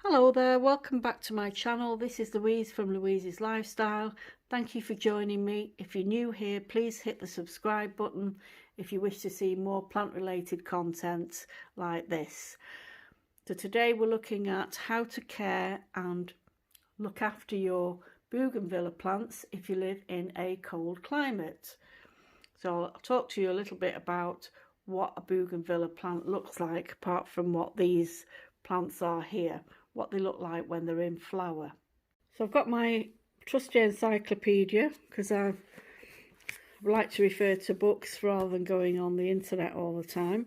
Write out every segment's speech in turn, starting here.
Hello there, welcome back to my channel. This is Louise from Louise's Lifestyle. Thank you for joining me. If you're new here, please hit the subscribe button if you wish to see more plant related content like this. So today we're looking at how to care and look after your Bougainvillea plants if you live in a cold climate. So I'll talk to you a little bit about what a Bougainvillea plant looks like, apart from what these plants are here, what they look like when they're in flower. So I've got my trusty encyclopedia because I like to refer to books rather than going on the internet all the time.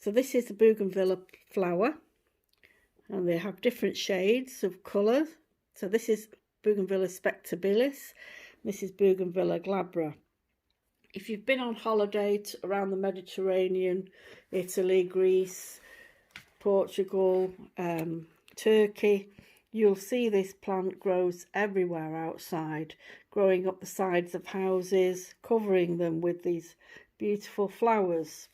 So this is the Bougainvillea flower, and they have different shades of colour. So this is Bougainvillea spectabilis, this is Bougainvillea glabra. If you've been on holiday around the Mediterranean, Italy, Greece, Portugal, Turkey, you'll see this plant grows everywhere outside, growing up the sides of houses, covering them with these beautiful flowers.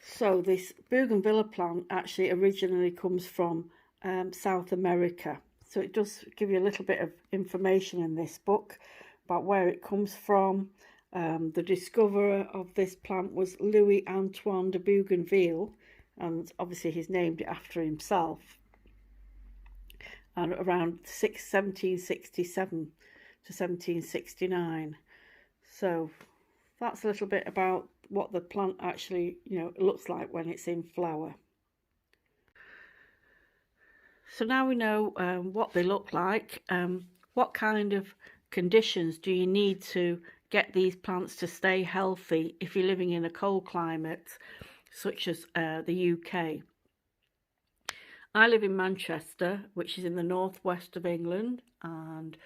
So this Bougainvillea plant actually originally comes from South America. So it does give you a little bit of information in this book about where it comes from. The discoverer of this plant was Louis Antoine de Bougainville, and obviously he's named it after himself, and around 1767 to 1769. So that's a little bit about what the plant actually looks like when it's in flower. So now we know what they look like. What kind of conditions do you need to get these plants to stay healthy if you're living in a cold climate such as the UK? I live in Manchester, which is in the northwest of England, and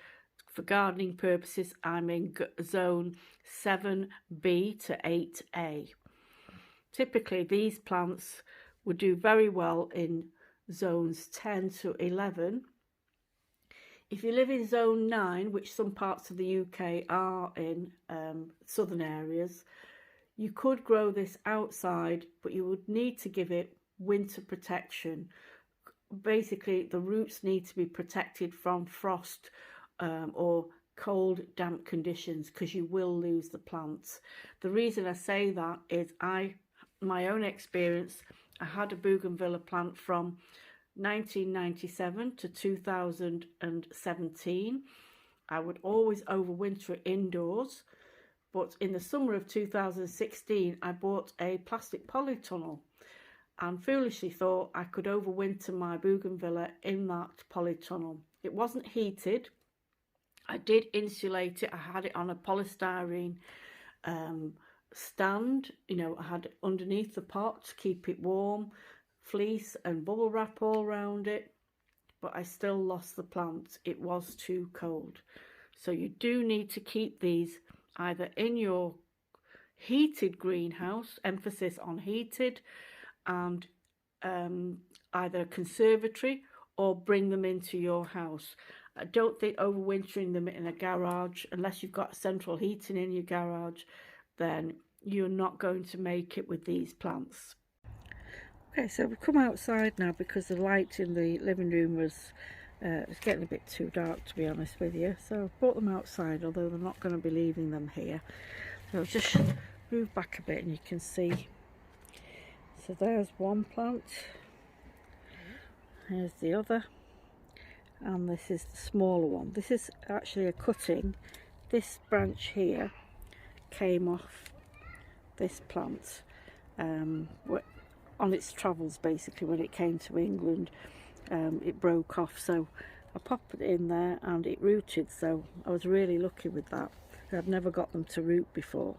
for gardening purposes I'm in zone 7B to 8A. Typically these plants would do very well in zones 10 to 11. If you live in zone 9, which some parts of the UK are in, southern areas, you could grow this outside, but you would need to give it winter protection. Basically, the roots need to be protected from frost or cold, damp conditions, because you will lose the plants. The reason I say that is my own experience, I had a Bougainvillea plant from 1997 to 2017. I would always overwinter indoors, but in the summer of 2016 I bought a plastic polytunnel and foolishly thought I could overwinter my Bougainvillea in that polytunnel. It wasn't heated. I did insulate it. I had it on a polystyrene stand. I had it underneath the pot to keep it warm, fleece and bubble wrap all around it, but I still lost the plants. It was too cold. So you do need to keep these either in your heated greenhouse, emphasis on heated, and either a conservatory, or bring them into your house. I don't think overwintering them in a garage, unless you've got central heating in your garage, then you're not going to make it with these plants. Okay, so we've come outside now because the light in the living room was it's getting a bit too dark, to be honest with you. So I've brought them outside, although they're not going to be leaving them here. So I'll just move back a bit and you can see. So there's one plant, here's the other, and this is the smaller one. This is actually a cutting. This branch here came off this plant on its travels, basically. When it came to England, it broke off, so I popped it in there and it rooted. So I was really lucky with that. I've never got them to root before.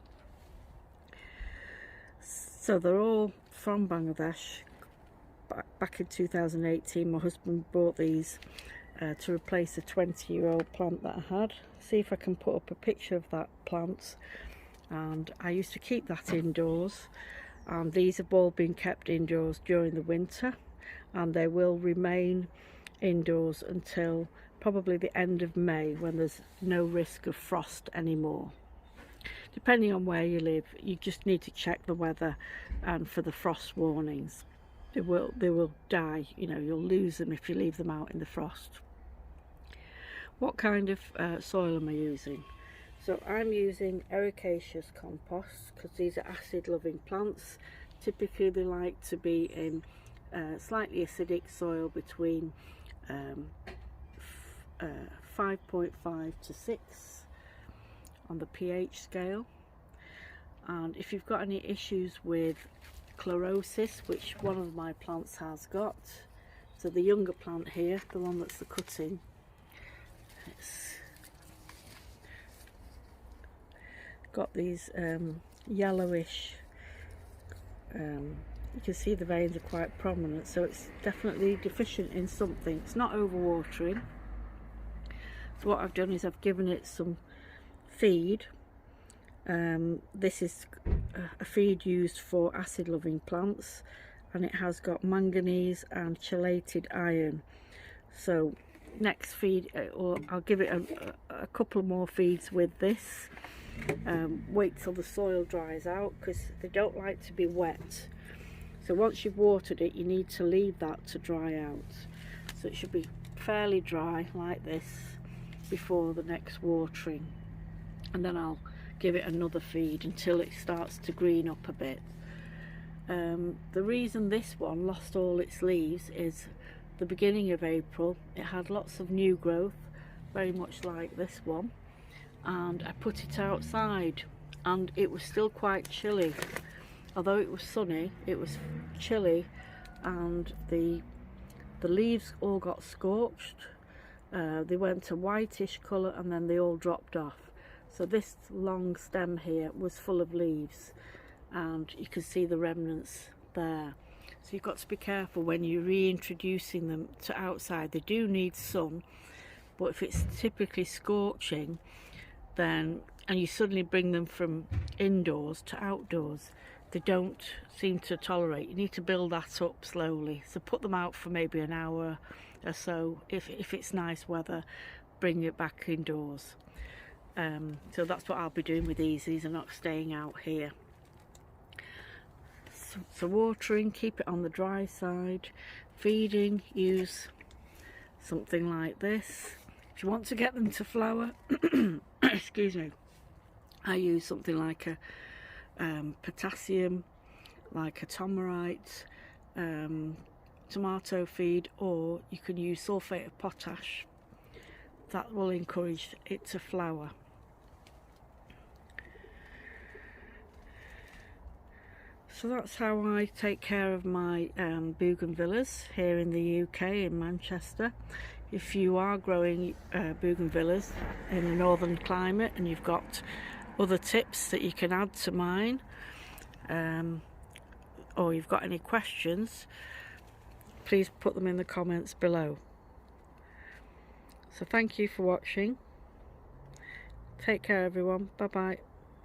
So they're all from Bangladesh. Back in 2018 my husband bought these to replace a 20-year-old plant that I had. See if I can put up a picture of that plant. And I used to keep that indoors, and these have all been kept indoors during the winter, and they will remain indoors until probably the end of May, when there's no risk of frost anymore. Depending on where you live, you just need to check the weather and for the frost warnings. they will die. You know, you'll lose them if you leave them out in the frost. What kind of soil am I using? So I'm using ericaceous compost because these are acid loving plants. Typically they like to be in slightly acidic soil between 5.5 to 6 on the pH scale. And if you've got any issues with chlorosis, which one of my plants has got, so the younger plant here, the one that's the cutting, it's got these yellowish, you can see the veins are quite prominent, so it's definitely deficient in something. It's not overwatering. So what I've done is I've given it some feed. This is a feed used for acid loving plants, and it has got manganese and chelated iron. So next feed, I'll give it a couple more feeds with this. Wait till the soil dries out because they don't like to be wet. So once you've watered it, you need to leave that to dry out. So it should be fairly dry like this before the next watering, and then I'll give it another feed until it starts to green up a bit. The reason this one lost all its leaves is the beginning of April. It had lots of new growth, very much like this one, and I put it outside and it was still quite chilly. Although it was sunny, it was chilly, and the leaves all got scorched. They went a whitish colour and then they all dropped off. So this long stem here was full of leaves, and you can see the remnants there. So you've got to be careful when you're reintroducing them to outside. They do need sun, but if it's typically scorching, then, and you suddenly bring them from indoors to outdoors, they don't seem to tolerate. You need to build that up slowly. So put them out for maybe an hour or so. If it's nice weather, bring it back indoors. So that's what I'll be doing with these. These are not staying out here. So watering, keep it on the dry side. Feeding, use something like this. If you want to get them to flower, excuse me, I use something like a potassium, like a tomerite, tomato feed, or you can use sulfate of potash. That will encourage it to flower. So that's how I take care of my bougainvilleas here in the UK, in Manchester. If you are growing bougainvilleas in the northern climate and you've got other tips that you can add to mine, or you've got any questions, please put them in the comments below. So thank you for watching. Take care everyone. Bye bye.